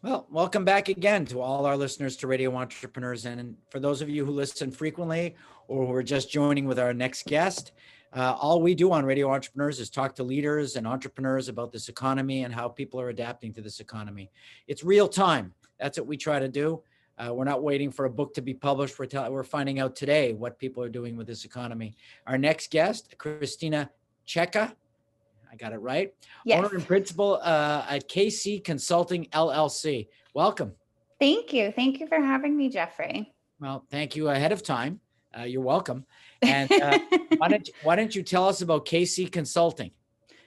Well, welcome back again to all our listeners to Radio Entrepreneurs. And for those of you who listen frequently or who are just joining with our next guest, all we do on Radio Entrepreneurs is talk to leaders and entrepreneurs about this economy and how people are adapting to this economy. It's real time. That's what we try to do. We're not waiting for a book to be published. We're finding out today what people are doing with this economy. Our next guest, Kristina Cecca. I got it right. Yes. Owner and principal at KC Consulting LLC. Welcome. Thank you. Thank you for having me, Jeffrey. Well, thank you ahead of time. You're welcome. And why don't you tell us about KC Consulting?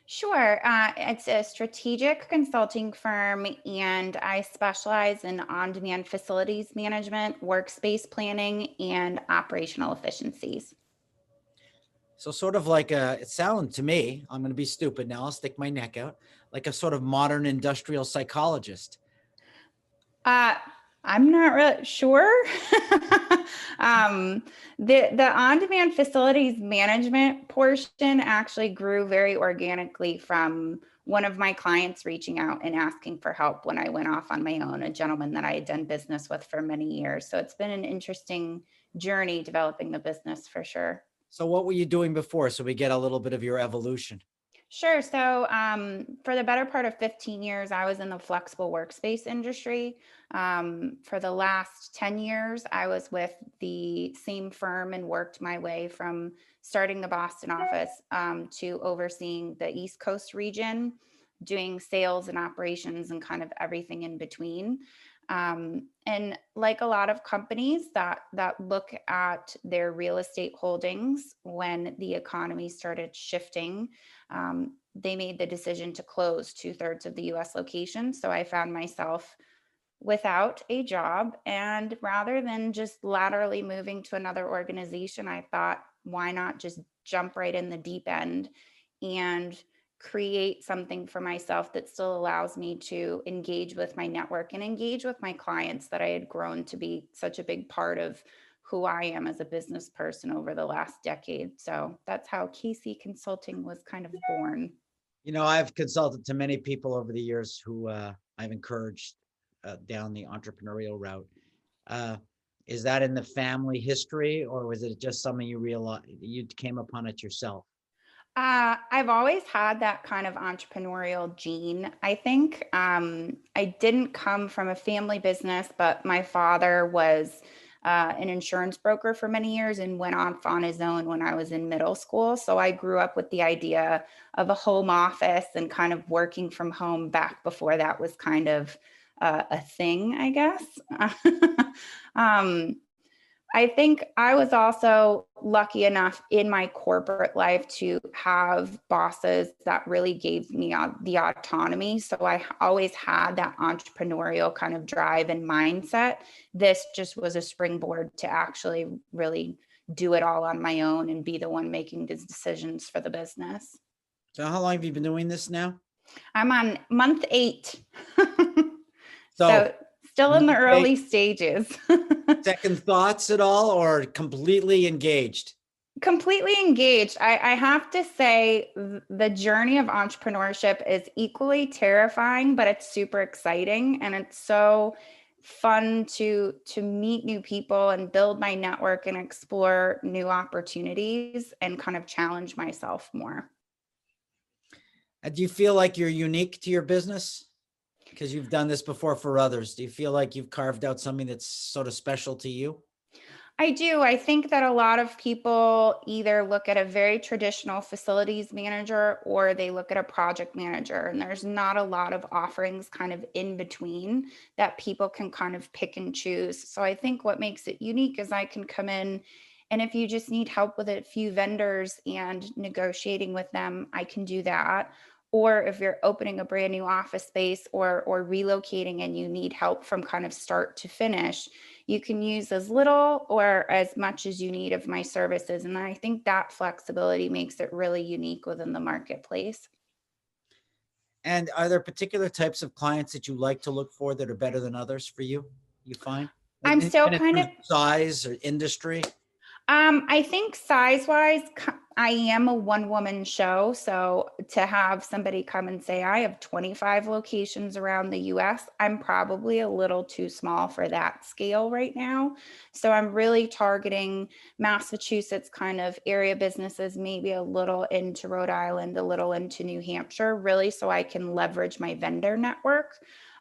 Sure. It's a strategic consulting firm, and I specialize in on-demand facilities management, workspace planning, and operational efficiencies. So sort of like it sounded to me, I'm going to be stupid now, I'll stick my neck out, like a sort of modern industrial psychologist. I'm not really sure. The on-demand facilities management portion actually grew very organically from one of my clients reaching out and asking for help when I went off on my own, a gentleman that I had done business with for many years. So it's been an interesting journey developing the business for sure. So what were you doing before? So we get a little bit of your evolution. Sure. So for the better part of 15 years, I was in the flexible workspace industry. For the last 10 years, I was with the same firm and worked my way from starting the Boston office to overseeing the East Coast region, doing sales and operations and kind of everything in between. And like a lot of companies that look at their real estate holdings when the economy started shifting, they made the decision to close 2/3 of the US locations. So I found myself without a job, and rather than just laterally moving to another organization, I thought, why not just jump right in the deep end and create something for myself that still allows me to engage with my network and engage with my clients that I had grown to be such a big part of who I am as a business person over the last decade. So that's how KC Consulting was kind of born. You know, I've consulted to many people over the years who I've encouraged down the entrepreneurial route. Is that in the family history, or was it just something you realized you came upon it yourself? I've always had that kind of entrepreneurial gene. I think I didn't come from a family business, but my father was an insurance broker for many years and went off on his own when I was in middle school. So I grew up with the idea of a home office and kind of working from home back before that was kind of a thing, I guess. I think I was also lucky enough in my corporate life to have bosses that really gave me the autonomy. So I always had that entrepreneurial kind of drive and mindset. This just was a springboard to actually really do it all on my own and be the one making the decisions for the business. So how long have you been doing this now? I'm on month 8. So still in the early stages. Second thoughts at all, or completely engaged? Completely engaged. I have to say the journey of entrepreneurship is equally terrifying, but it's super exciting. And it's so fun to meet new people and build my network and explore new opportunities and kind of challenge myself more. Do you feel like you're unique to your business? Because you've done this before for others. Do you feel like you've carved out something that's sort of special to you? I do. I think that a lot of people either look at a very traditional facilities manager or they look at a project manager, and there's not a lot of offerings kind of in between that people can kind of pick and choose. So I think what makes it unique is I can come in, and if you just need help with a few vendors and negotiating with them, I can do that. Or if you're opening a brand new office space or relocating and you need help from kind of start to finish, you can use as little or as much as you need of my services. And I think that flexibility makes it really unique within the marketplace. And are there particular types of clients that you like to look for that are better than others for you, you find? Like I'm still kind of size or industry? I think size-wise, I am a one-woman show, so to have somebody come and say, I have 25 locations around the US, I'm probably a little too small for that scale right now. So I'm really targeting Massachusetts kind of area businesses, maybe a little into Rhode Island, a little into New Hampshire, really so I can leverage my vendor network.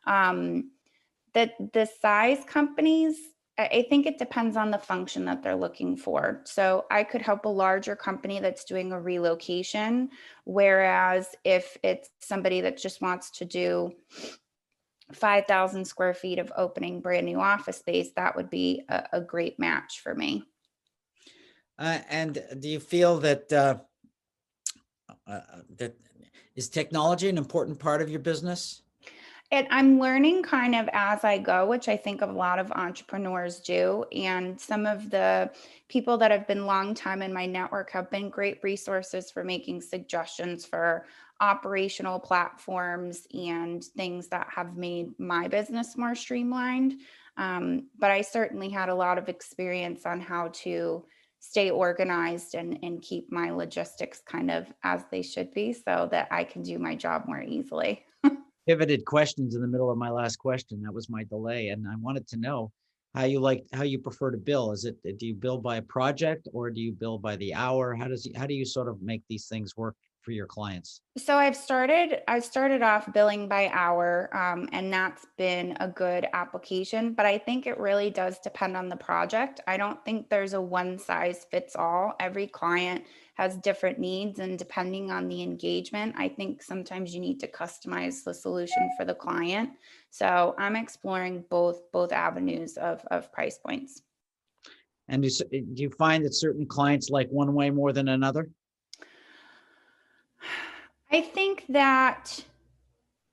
That the size companies, I think it depends on the function that they're looking for. So I could help a larger company that's doing a relocation, whereas if it's somebody that just wants to do 5,000 square feet of opening brand new office space, that would be a great match for me. And do you feel that that is technology an important part of your business? And I'm learning kind of as I go, which I think a lot of entrepreneurs do. And some of the people that have been long time in my network have been great resources for making suggestions for operational platforms and things that have made my business more streamlined. But I certainly had a lot of experience on how to stay organized and keep my logistics kind of as they should be so that I can do my job more easily. Pivoted questions in the middle of my last question. That was my delay. And I wanted to know how you prefer to bill. Do you bill by a project or do you bill by the hour? How do you sort of make these things work for your clients? So I started off billing by hour, and that's been a good application, but I think it really does depend on the project. I don't think there's a one size fits all. Every client has different needs, and depending on the engagement, I think sometimes you need to customize the solution for the client. So I'm exploring both avenues of price points. And do you find that certain clients like one way more than another? I think that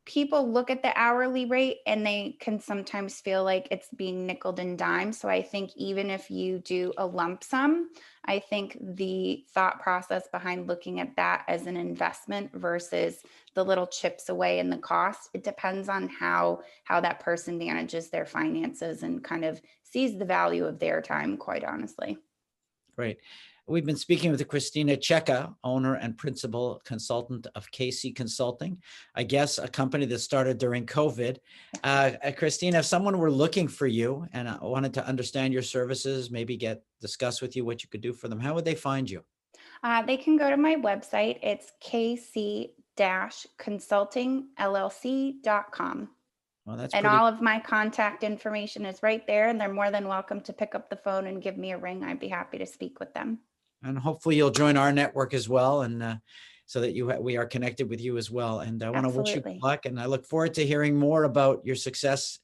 people look at the hourly rate and they can sometimes feel like it's being nickeled and dimed. So I think even if you do a lump sum, I think the thought process behind looking at that as an investment versus the little chips away in the cost, it depends on how that person manages their finances and kind of sees the value of their time, quite honestly. Great. We've been speaking with Kristina Cecca, owner and principal consultant of KC Consulting, I guess a company that started during COVID. Kristina, if someone were looking for you and wanted to understand your services, maybe discuss with you what you could do for them, how would they find you? They can go to my website. It's kc-consultingllc.com. Well, that's And pretty. all of my contact information is right there, and they're more than welcome to pick up the phone and give me a ring. I'd be happy to speak with them. And hopefully you'll join our network as well, and so that we are connected with you as well. And I want to wish you good Absolutely. luck, and I look forward to hearing more about your success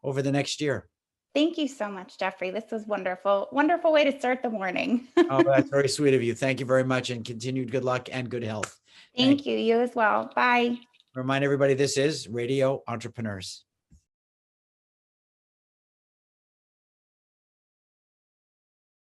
over the next year. Thank you so much, Jeffrey. This was wonderful. Wonderful way to start the morning. Oh, that's very sweet of you. Thank you very much, and continued good luck and good health. Thank you. You as well. Bye. Remind everybody, this is Radio Entrepreneurs.